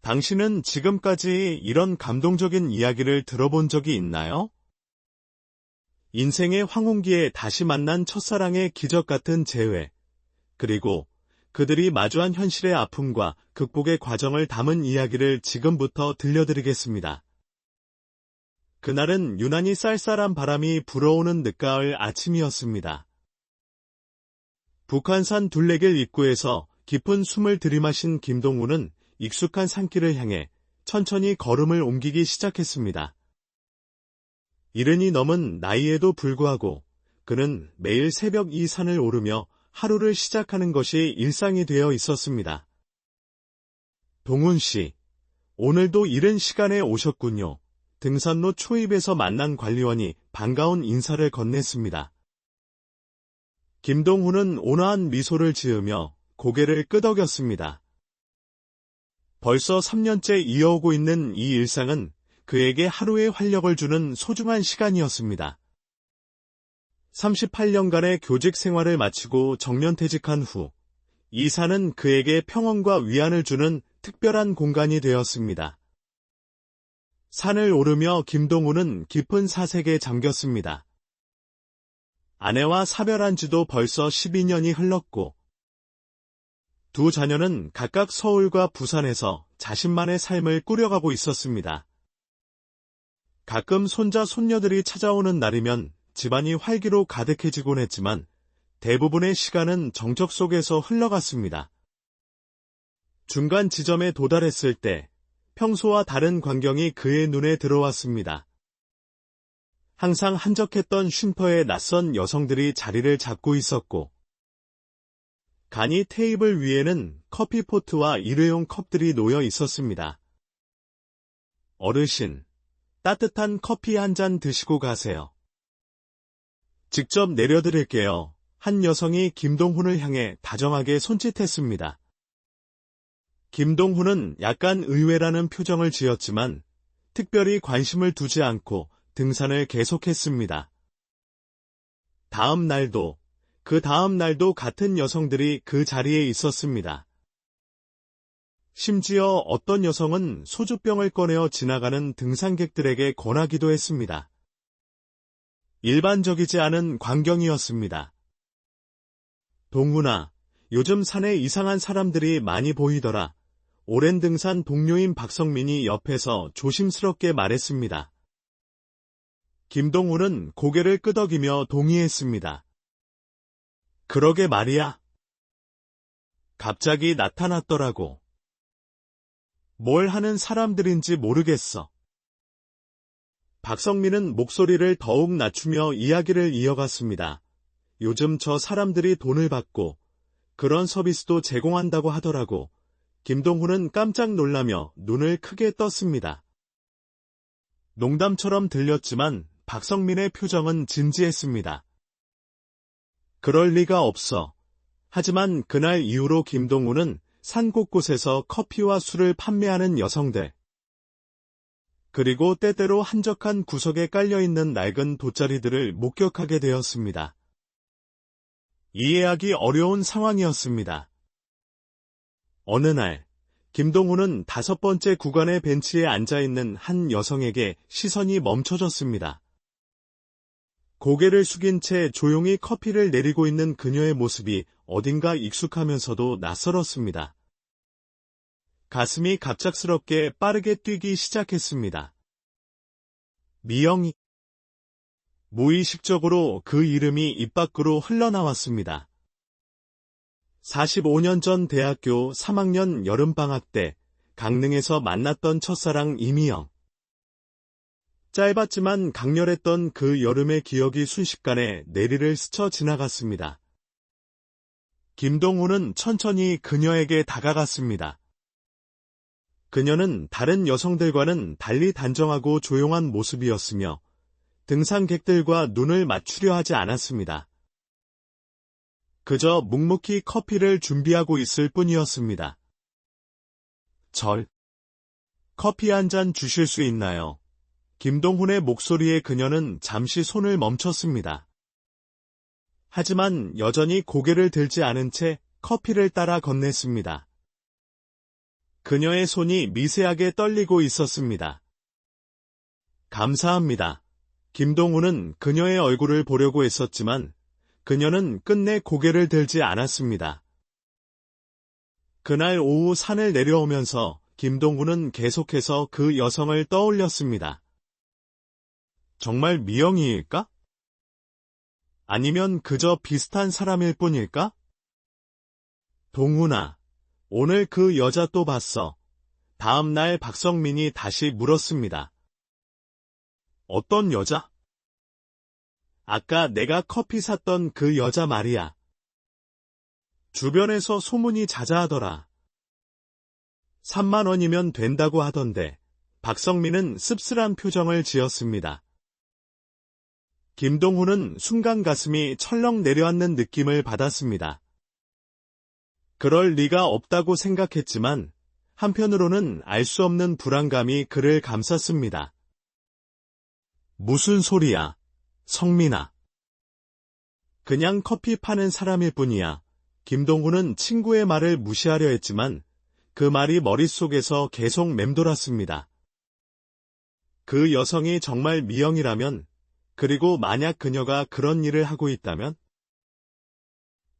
당신은 지금까지 이런 감동적인 이야기를 들어본 적이 있나요? 인생의 황혼기에 다시 만난 첫사랑의 기적 같은 재회, 그리고 그들이 마주한 현실의 아픔과 극복의 과정을 담은 이야기를 지금부터 들려드리겠습니다. 그날은 유난히 쌀쌀한 바람이 불어오는 늦가을 아침이었습니다. 북한산 둘레길 입구에서 깊은 숨을 들이마신 김동훈은 익숙한 산길을 향해 천천히 걸음을 옮기기 시작했습니다. 이른이 넘은 나이에도 불구하고 그는 매일 새벽 이 산을 오르며 하루를 시작하는 것이 일상이 되어 있었습니다. 동훈 씨, 오늘도 이른 시간에 오셨군요. 등산로 초입에서 만난 관리원이 반가운 인사를 건넸습니다. 김동훈은 온화한 미소를 지으며 고개를 끄덕였습니다. 벌써 3년째 이어오고 있는 이 일상은 그에게 하루의 활력을 주는 소중한 시간이었습니다. 38년간의 교직 생활을 마치고 정년퇴직한 후, 이 산은 그에게 평온과 위안을 주는 특별한 공간이 되었습니다. 산을 오르며 김동훈은 깊은 사색에 잠겼습니다. 아내와 사별한 지도 벌써 12년이 흘렀고, 두 자녀는 각각 서울과 부산에서 자신만의 삶을 꾸려가고 있었습니다. 가끔 손자, 손녀들이 찾아오는 날이면 집안이 활기로 가득해지곤 했지만 대부분의 시간은 정적 속에서 흘러갔습니다. 중간 지점에 도달했을 때 평소와 다른 광경이 그의 눈에 들어왔습니다. 항상 한적했던 쉼터에 낯선 여성들이 자리를 잡고 있었고, 간이 테이블 위에는 커피포트와 일회용 컵들이 놓여 있었습니다. 어르신, 따뜻한 커피 한 잔 드시고 가세요. 직접 내려드릴게요. 한 여성이 김동훈을 향해 다정하게 손짓했습니다. 김동훈은 약간 의외라는 표정을 지었지만 특별히 관심을 두지 않고 등산을 계속했습니다. 다음 날도, 그 다음 날도 같은 여성들이 그 자리에 있었습니다. 심지어 어떤 여성은 소주병을 꺼내어 지나가는 등산객들에게 권하기도 했습니다. 일반적이지 않은 광경이었습니다. 동훈아, 요즘 산에 이상한 사람들이 많이 보이더라. 오랜 등산 동료인 박성민이 옆에서 조심스럽게 말했습니다. 김동훈은 고개를 끄덕이며 동의했습니다. 그러게 말이야. 갑자기 나타났더라고. 뭘 하는 사람들인지 모르겠어. 박성민은 목소리를 더욱 낮추며 이야기를 이어갔습니다. 요즘 저 사람들이 돈을 받고 그런 서비스도 제공한다고 하더라고. 김동훈은 깜짝 놀라며 눈을 크게 떴습니다. 농담처럼 들렸지만 박성민의 표정은 진지했습니다. 그럴 리가 없어. 하지만 그날 이후로 김동훈은 산 곳곳에서 커피와 술을 판매하는 여성들, 그리고 때때로 한적한 구석에 깔려있는 낡은 돗자리들을 목격하게 되었습니다. 이해하기 어려운 상황이었습니다. 어느 날, 김동훈은 5번째 구간의 벤치에 앉아있는 한 여성에게 시선이 멈춰졌습니다. 고개를 숙인 채 조용히 커피를 내리고 있는 그녀의 모습이 어딘가 익숙하면서도 낯설었습니다. 가슴이 갑작스럽게 빠르게 뛰기 시작했습니다. 미영이. 무의식적으로 그 이름이 입 밖으로 흘러나왔습니다. 45년 전 대학교 3학년 여름방학 때 강릉에서 만났던 첫사랑 이미영. 짧았지만 강렬했던 그 여름의 기억이 순식간에 내리를 스쳐 지나갔습니다. 김동훈은 천천히 그녀에게 다가갔습니다. 그녀는 다른 여성들과는 달리 단정하고 조용한 모습이었으며 등산객들과 눈을 맞추려 하지 않았습니다. 그저 묵묵히 커피를 준비하고 있을 뿐이었습니다. 커피 한 잔 주실 수 있나요? 김동훈의 목소리에 그녀는 잠시 손을 멈췄습니다. 하지만 여전히 고개를 들지 않은 채 커피를 따라 건넸습니다. 그녀의 손이 미세하게 떨리고 있었습니다. 감사합니다. 김동훈은 그녀의 얼굴을 보려고 했었지만 그녀는 끝내 고개를 들지 않았습니다. 그날 오후 산을 내려오면서 김동훈은 계속해서 그 여성을 떠올렸습니다. 정말 미영이일까? 아니면 그저 비슷한 사람일 뿐일까? 동훈아, 오늘 그 여자 또 봤어. 다음 날 박성민이 다시 물었습니다. 어떤 여자? 아까 내가 커피 샀던 그 여자 말이야. 주변에서 소문이 자자하더라. 3만 원이면 된다고 하던데. 박성민은 씁쓸한 표정을 지었습니다. 김동훈은 순간 가슴이 철렁 내려앉는 느낌을 받았습니다. 그럴 리가 없다고 생각했지만 한편으로는 알 수 없는 불안감이 그를 감쌌습니다. 무슨 소리야, 성민아. 그냥 커피 파는 사람일 뿐이야. 김동훈은 친구의 말을 무시하려 했지만 그 말이 머릿속에서 계속 맴돌았습니다. 그 여성이 정말 미영이라면, 그리고 만약 그녀가 그런 일을 하고 있다면?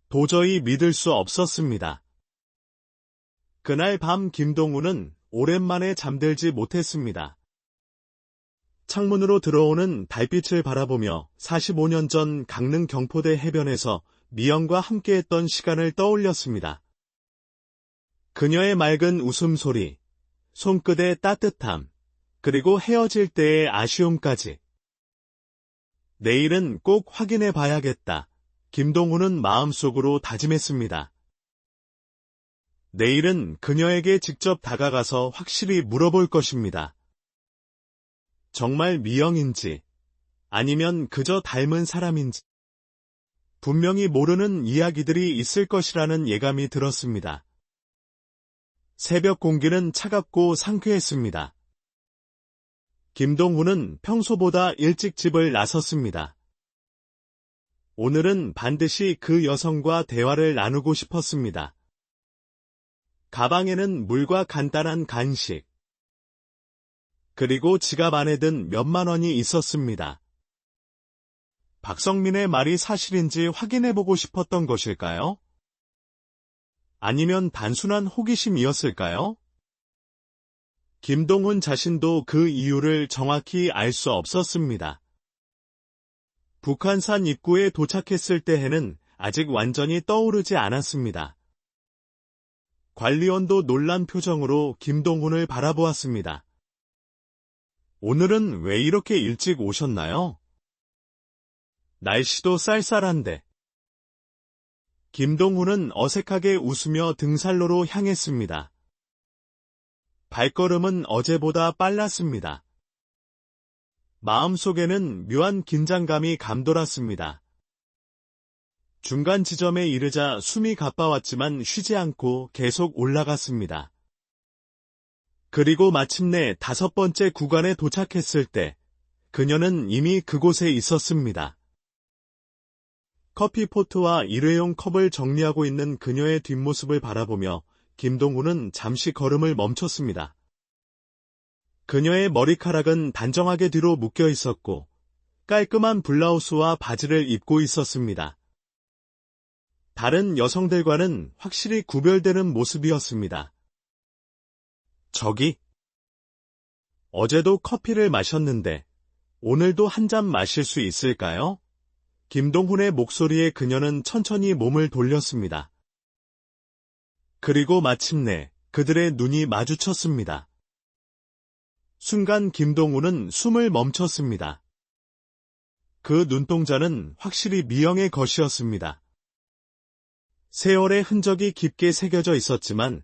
도저히 믿을 수 없었습니다. 그날 밤 김동훈은 오랜만에 잠들지 못했습니다. 창문으로 들어오는 달빛을 바라보며 45년 전 강릉 경포대 해변에서 미영과 함께했던 시간을 떠올렸습니다. 그녀의 맑은 웃음소리, 손끝의 따뜻함, 그리고 헤어질 때의 아쉬움까지. 내일은 꼭 확인해 봐야겠다. 김동훈은 마음속으로 다짐했습니다. 내일은 그녀에게 직접 다가가서 확실히 물어볼 것입니다. 정말 미영인지, 아니면 그저 닮은 사람인지. 분명히 모르는 이야기들이 있을 것이라는 예감이 들었습니다. 새벽 공기는 차갑고 상쾌했습니다. 김동훈은 평소보다 일찍 집을 나섰습니다. 오늘은 반드시 그 여성과 대화를 나누고 싶었습니다. 가방에는 물과 간단한 간식, 그리고 지갑 안에 든 몇만 원이 있었습니다. 박성민의 말이 사실인지 확인해보고 싶었던 것일까요? 아니면 단순한 호기심이었을까요? 김동훈 자신도 그 이유를 정확히 알 수 없었습니다. 북한산 입구에 도착했을 때 해는 아직 완전히 떠오르지 않았습니다. 관리원도 놀란 표정으로 김동훈을 바라보았습니다. 오늘은 왜 이렇게 일찍 오셨나요? 날씨도 쌀쌀한데. 김동훈은 어색하게 웃으며 등산로로 향했습니다. 발걸음은 어제보다 빨랐습니다. 마음속에는 묘한 긴장감이 감돌았습니다. 중간 지점에 이르자 숨이 가빠왔지만 쉬지 않고 계속 올라갔습니다. 그리고 마침내 5번째 구간에 도착했을 때 그녀는 이미 그곳에 있었습니다. 커피포트와 일회용 컵을 정리하고 있는 그녀의 뒷모습을 바라보며 김동훈은 잠시 걸음을 멈췄습니다. 그녀의 머리카락은 단정하게 뒤로 묶여 있었고 깔끔한 블라우스와 바지를 입고 있었습니다. 다른 여성들과는 확실히 구별되는 모습이었습니다. 저기, 어제도 커피를 마셨는데 오늘도 한 잔 마실 수 있을까요? 김동훈의 목소리에 그녀는 천천히 몸을 돌렸습니다. 그리고 마침내 그들의 눈이 마주쳤습니다. 순간 김동훈은 숨을 멈췄습니다. 그 눈동자는 확실히 미영의 것이었습니다. 세월의 흔적이 깊게 새겨져 있었지만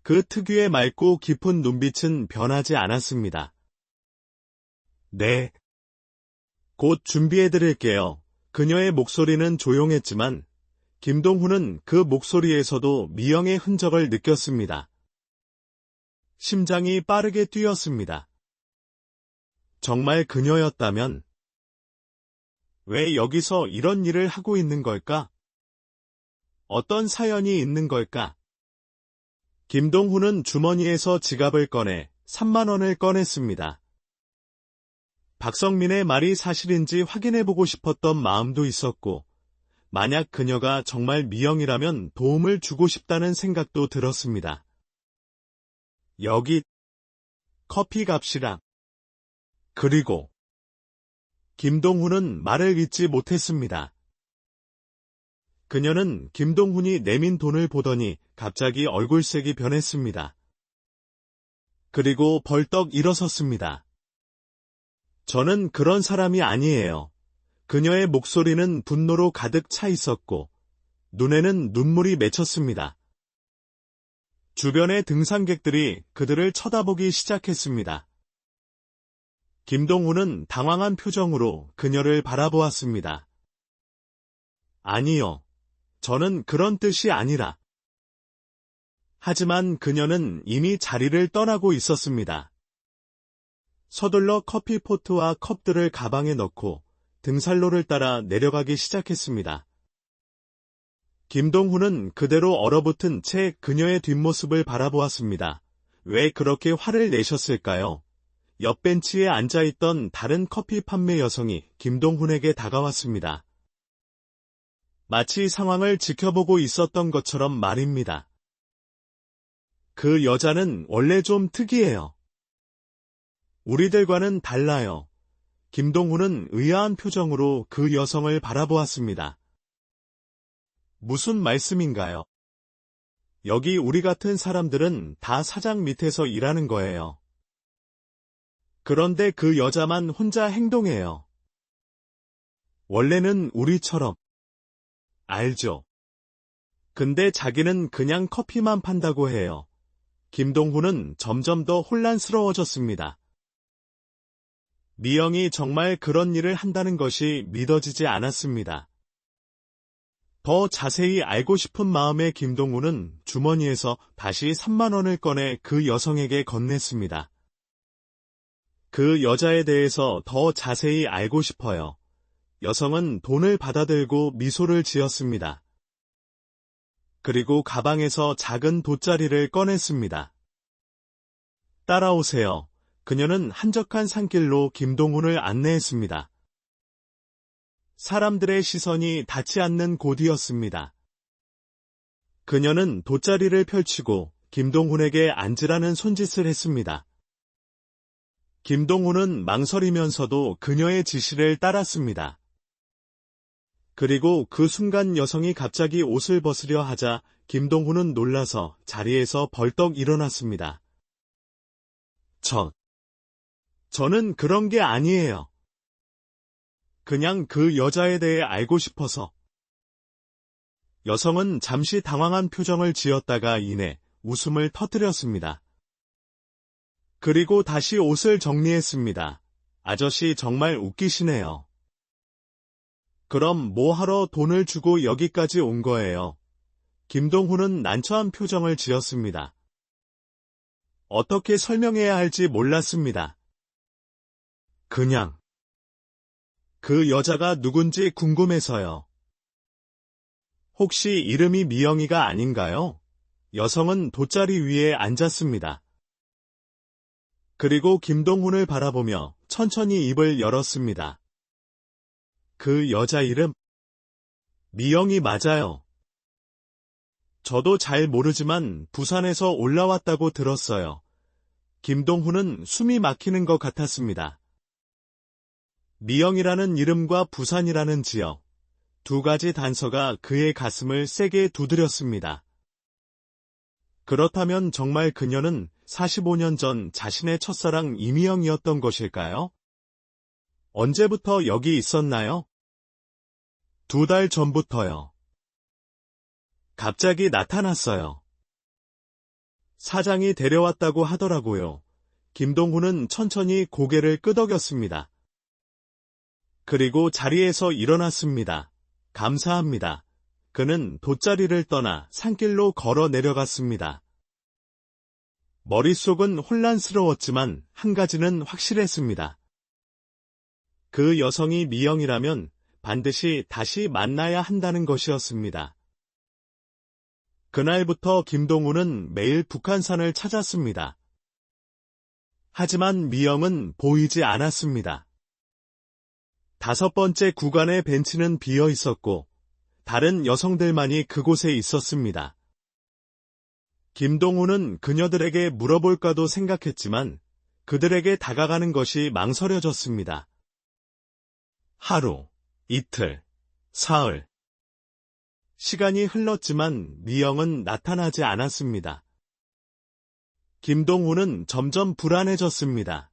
그 특유의 맑고 깊은 눈빛은 변하지 않았습니다. 네. 곧 준비해드릴게요. 그녀의 목소리는 조용했지만 김동훈은 그 목소리에서도 미영의 흔적을 느꼈습니다. 심장이 빠르게 뛰었습니다. 정말 그녀였다면 왜 여기서 이런 일을 하고 있는 걸까? 어떤 사연이 있는 걸까? 김동훈은 주머니에서 지갑을 꺼내 3만 원을 꺼냈습니다. 박성민의 말이 사실인지 확인해보고 싶었던 마음도 있었고, 만약 그녀가 정말 미영이라면 도움을 주고 싶다는 생각도 들었습니다. 여기 커피 값이랑. 그리고 김동훈은 말을 잇지 못했습니다. 그녀는 김동훈이 내민 돈을 보더니 갑자기 얼굴색이 변했습니다. 그리고 벌떡 일어섰습니다. 저는 그런 사람이 아니에요. 그녀의 목소리는 분노로 가득 차 있었고 눈에는 눈물이 맺혔습니다. 주변의 등산객들이 그들을 쳐다보기 시작했습니다. 김동훈은 당황한 표정으로 그녀를 바라보았습니다. 아니요. 저는 그런 뜻이 아니라. 하지만 그녀는 이미 자리를 떠나고 있었습니다. 서둘러 커피포트와 컵들을 가방에 넣고 등산로를 따라 내려가기 시작했습니다. 김동훈은 그대로 얼어붙은 채 그녀의 뒷모습을 바라보았습니다. 왜 그렇게 화를 내셨을까요? 옆 벤치에 앉아있던 다른 커피 판매 여성이 김동훈에게 다가왔습니다. 마치 상황을 지켜보고 있었던 것처럼 말입니다. 그 여자는 원래 좀 특이해요. 우리들과는 달라요. 김동훈은 의아한 표정으로 그 여성을 바라보았습니다. 무슨 말씀인가요? 여기 우리 같은 사람들은 다 사장 밑에서 일하는 거예요. 그런데 그 여자만 혼자 행동해요. 원래는 우리처럼. 알죠. 근데 자기는 그냥 커피만 판다고 해요. 김동훈은 점점 더 혼란스러워졌습니다. 미영이 정말 그런 일을 한다는 것이 믿어지지 않았습니다. 더 자세히 알고 싶은 마음에 김동훈은 주머니에서 다시 3만 원을 꺼내 그 여성에게 건넸습니다. 그 여자에 대해서 더 자세히 알고 싶어요. 여성은 돈을 받아들고 미소를 지었습니다. 그리고 가방에서 작은 돗자리를 꺼냈습니다. 따라오세요. 그녀는 한적한 산길로 김동훈을 안내했습니다. 사람들의 시선이 닿지 않는 곳이었습니다. 그녀는 돗자리를 펼치고 김동훈에게 앉으라는 손짓을 했습니다. 김동훈은 망설이면서도 그녀의 지시를 따랐습니다. 그리고 그 순간 여성이 갑자기 옷을 벗으려 하자 김동훈은 놀라서 자리에서 벌떡 일어났습니다. 저는 그런 게 아니에요. 그냥 그 여자에 대해 알고 싶어서. 여성은 잠시 당황한 표정을 지었다가 이내 웃음을 터뜨렸습니다. 그리고 다시 옷을 정리했습니다. 아저씨 정말 웃기시네요. 그럼 뭐 하러 돈을 주고 여기까지 온 거예요? 김동훈은 난처한 표정을 지었습니다. 어떻게 설명해야 할지 몰랐습니다. 그냥 그 여자가 누군지 궁금해서요. 혹시 이름이 미영이가 아닌가요? 여성은 돗자리 위에 앉았습니다. 그리고 김동훈을 바라보며 천천히 입을 열었습니다. 그 여자 이름? 미영이 맞아요. 저도 잘 모르지만 부산에서 올라왔다고 들었어요. 김동훈은 숨이 막히는 것 같았습니다. 미영이라는 이름과 부산이라는 지역, 두 가지 단서가 그의 가슴을 세게 두드렸습니다. 그렇다면 정말 그녀는 45년 전 자신의 첫사랑 이미영이었던 것일까요? 언제부터 여기 있었나요? 2달 전부터요. 갑자기 나타났어요. 사장이 데려왔다고 하더라고요. 김동훈은 천천히 고개를 끄덕였습니다. 그리고 자리에서 일어났습니다. 감사합니다. 그는 돗자리를 떠나 산길로 걸어 내려갔습니다. 머릿속은 혼란스러웠지만 한 가지는 확실했습니다. 그 여성이 미영이라면 반드시 다시 만나야 한다는 것이었습니다. 그날부터 김동훈은 매일 북한산을 찾았습니다. 하지만 미영은 보이지 않았습니다. 5번째 구간의 벤치는 비어 있었고 다른 여성들만이 그곳에 있었습니다. 김동훈은 그녀들에게 물어볼까도 생각했지만 그들에게 다가가는 것이 망설여졌습니다. 하루, 이틀, 사흘. 시간이 흘렀지만 미영은 나타나지 않았습니다. 김동훈은 점점 불안해졌습니다.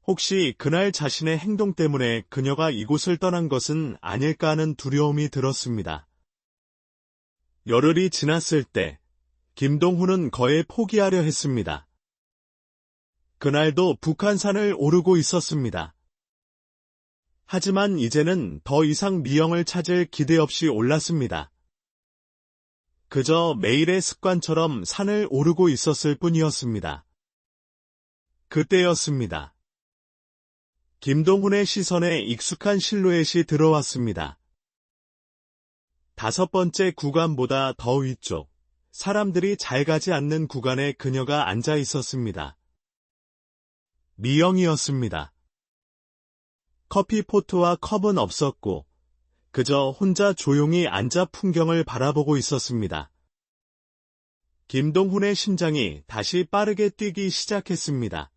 혹시 그날 자신의 행동 때문에 그녀가 이곳을 떠난 것은 아닐까 하는 두려움이 들었습니다. 열흘이 지났을 때 김동훈은 거의 포기하려 했습니다. 그날도 북한산을 오르고 있었습니다. 하지만 이제는 더 이상 미영을 찾을 기대 없이 올랐습니다. 그저 매일의 습관처럼 산을 오르고 있었을 뿐이었습니다. 그때였습니다. 김동훈의 시선에 익숙한 실루엣이 들어왔습니다. 5번째 구간보다 더 위쪽, 사람들이 잘 가지 않는 구간에 그녀가 앉아 있었습니다. 미영이었습니다. 커피포트와 컵은 없었고 그저 혼자 조용히 앉아 풍경을 바라보고 있었습니다. 김동훈의 심장이 다시 빠르게 뛰기 시작했습니다.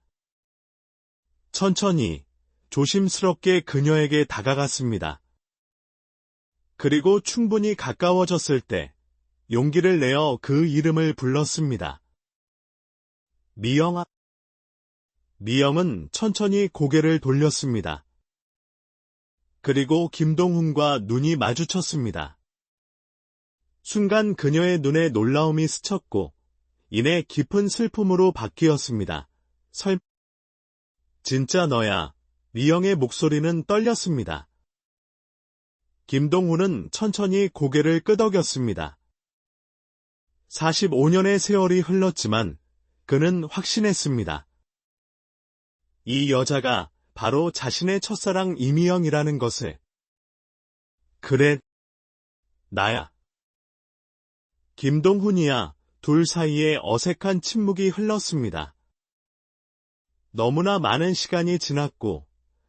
천천히, 조심스럽게 그녀에게 다가갔습니다. 그리고 충분히 가까워졌을 때 용기를 내어 그 이름을 불렀습니다. 미영아. 미영은 천천히 고개를 돌렸습니다. 그리고 김동훈과 눈이 마주쳤습니다. 순간 그녀의 눈에 놀라움이 스쳤고 이내 깊은 슬픔으로 바뀌었습니다. 진짜 너야. 미영의 목소리는 떨렸습니다. 김동훈은 천천히 고개를 끄덕였습니다. 45년의 세월이 흘렀지만 그는 확신했습니다. 이 여자가 바로 자신의 첫사랑 이미영이라는 것을. 그래, 나야. 김동훈이야. 둘 사이에 어색한 침묵이 흘렀습니다. 너무나 많은 시간이 지났고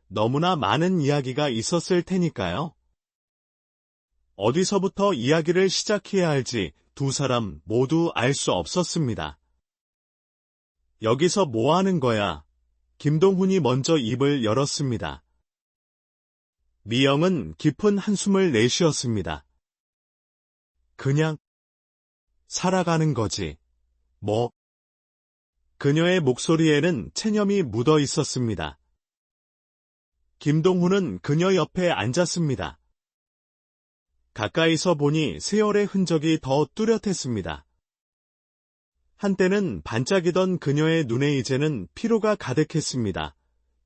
너무나 많은 이야기가 있었을 테니까요. 어디서부터 이야기를 시작해야 할지 두 사람 모두 알 수 없었습니다. 여기서 뭐 하는 거야? 김동훈이 먼저 입을 열었습니다. 미영은 깊은 한숨을 내쉬었습니다. 그냥 살아가는 거지. 뭐? 그녀의 목소리에는 체념이 묻어 있었습니다. 김동훈은 그녀 옆에 앉았습니다. 가까이서 보니 세월의 흔적이 더 뚜렷했습니다. 한때는 반짝이던 그녀의 눈에 이제는 피로가 가득했습니다.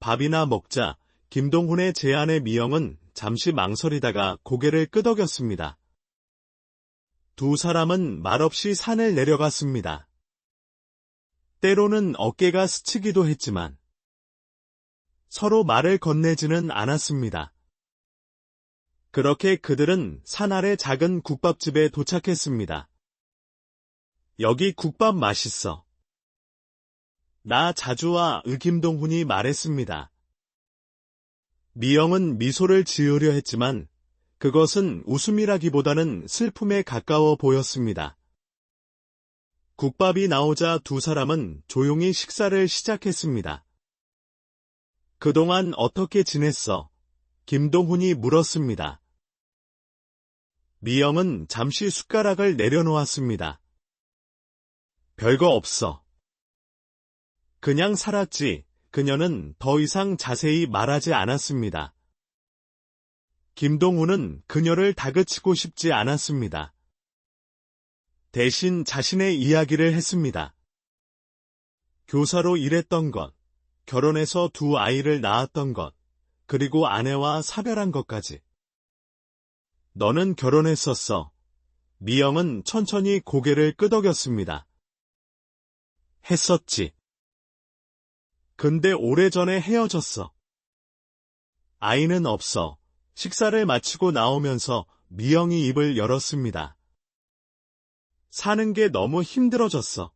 밥이나 먹자. 김동훈의 제안에 미영은 잠시 망설이다가 고개를 끄덕였습니다. 두 사람은 말없이 산을 내려갔습니다. 때로는 어깨가 스치기도 했지만 서로 말을 건네지는 않았습니다. 그렇게 그들은 산 아래 작은 국밥집에 도착했습니다. 여기 국밥 맛있어. 나 자주 와. 김동훈이 말했습니다. 미영은 미소를 지으려 했지만 그것은 웃음이라기보다는 슬픔에 가까워 보였습니다. 국밥이 나오자 두 사람은 조용히 식사를 시작했습니다. 그동안 어떻게 지냈어? 김동훈이 물었습니다. 미영은 잠시 숟가락을 내려놓았습니다. 별거 없어. 그냥 살았지. 그녀는 더 이상 자세히 말하지 않았습니다. 김동훈은 그녀를 다그치고 싶지 않았습니다. 대신 자신의 이야기를 했습니다. 교사로 일했던 것, 결혼해서 두 아이를 낳았던 것, 그리고 아내와 사별한 것까지. 너는 결혼했었어. 미영은 천천히 고개를 끄덕였습니다. 했었지. 근데 오래전에 헤어졌어. 아이는 없어. 식사를 마치고 나오면서 미영이 입을 열었습니다. 사는 게 너무 힘들어졌어.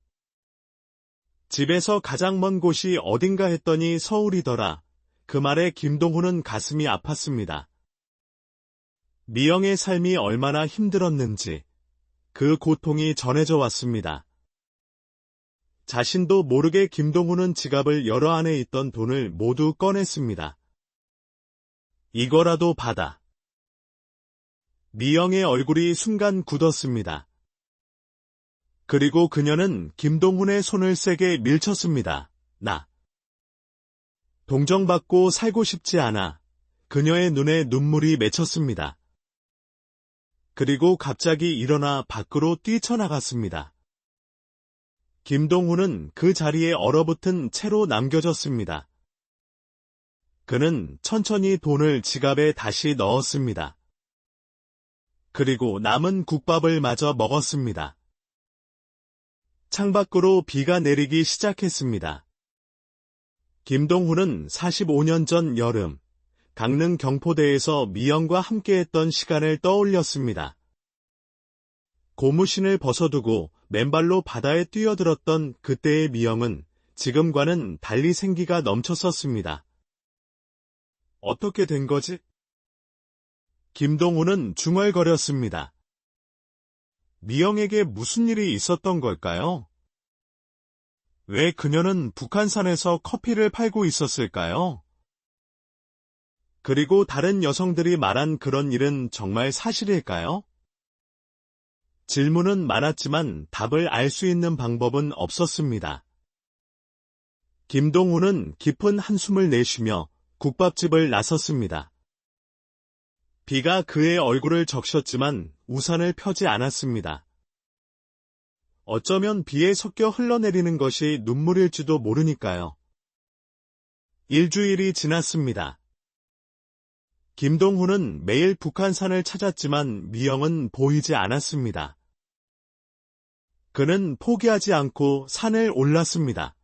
집에서 가장 먼 곳이 어딘가 했더니 서울이더라. 그 말에 김동훈은 가슴이 아팠습니다. 미영의 삶이 얼마나 힘들었는지 그 고통이 전해져 왔습니다. 자신도 모르게 김동훈은 지갑을 열어 안에 있던 돈을 모두 꺼냈습니다. 이거라도 받아. 미영의 얼굴이 순간 굳었습니다. 그리고 그녀는 김동훈의 손을 세게 밀쳤습니다. 나 동정받고 살고 싶지 않아. 그녀의 눈에 눈물이 맺혔습니다. 그리고 갑자기 일어나 밖으로 뛰쳐나갔습니다. 김동훈은 그 자리에 얼어붙은 채로 남겨졌습니다. 그는 천천히 돈을 지갑에 다시 넣었습니다. 그리고 남은 국밥을 마저 먹었습니다. 창밖으로 비가 내리기 시작했습니다. 김동훈은 45년 전 여름, 강릉 경포대에서 미영과 함께했던 시간을 떠올렸습니다. 고무신을 벗어두고 맨발로 바다에 뛰어들었던 그때의 미영은 지금과는 달리 생기가 넘쳤었습니다. 어떻게 된 거지? 김동훈은 중얼거렸습니다. 미영에게 무슨 일이 있었던 걸까요? 왜 그녀는 북한산에서 커피를 팔고 있었을까요? 그리고 다른 여성들이 말한 그런 일은 정말 사실일까요? 질문은 많았지만 답을 알 수 있는 방법은 없었습니다. 김동훈은 깊은 한숨을 내쉬며 국밥집을 나섰습니다. 비가 그의 얼굴을 적셨지만 우산을 펴지 않았습니다. 어쩌면 비에 섞여 흘러내리는 것이 눈물일지도 모르니까요. 일주일이 지났습니다. 김동훈은 매일 북한산을 찾았지만 미영은 보이지 않았습니다. 그는 포기하지 않고 산을 올랐습니다.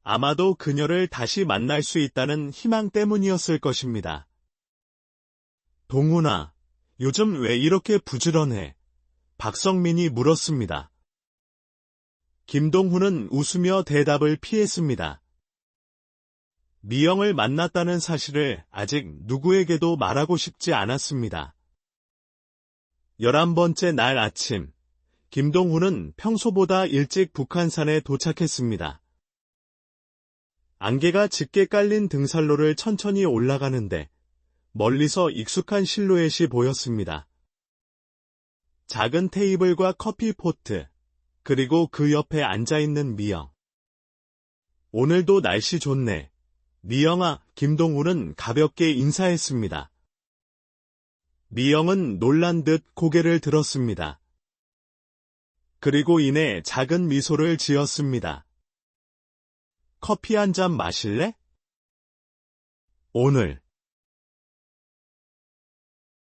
아마도 그녀를 다시 만날 수 있다는 희망 때문이었을 것입니다. 동훈아, 요즘 왜 이렇게 부지런해? 박성민이 물었습니다. 김동훈은 웃으며 대답을 피했습니다. 미영을 만났다는 사실을 아직 누구에게도 말하고 싶지 않았습니다. 11번째 날 아침, 김동훈은 평소보다 일찍 북한산에 도착했습니다. 안개가 짙게 깔린 등산로를 천천히 올라가는데 멀리서 익숙한 실루엣이 보였습니다. 작은 테이블과 커피 포트, 그리고 그 옆에 앉아있는 미영. 오늘도 날씨 좋네. 미영아, 김동훈은 가볍게 인사했습니다. 미영은 놀란 듯 고개를 들었습니다. 그리고 이내 작은 미소를 지었습니다. 커피 한 잔 마실래? 오늘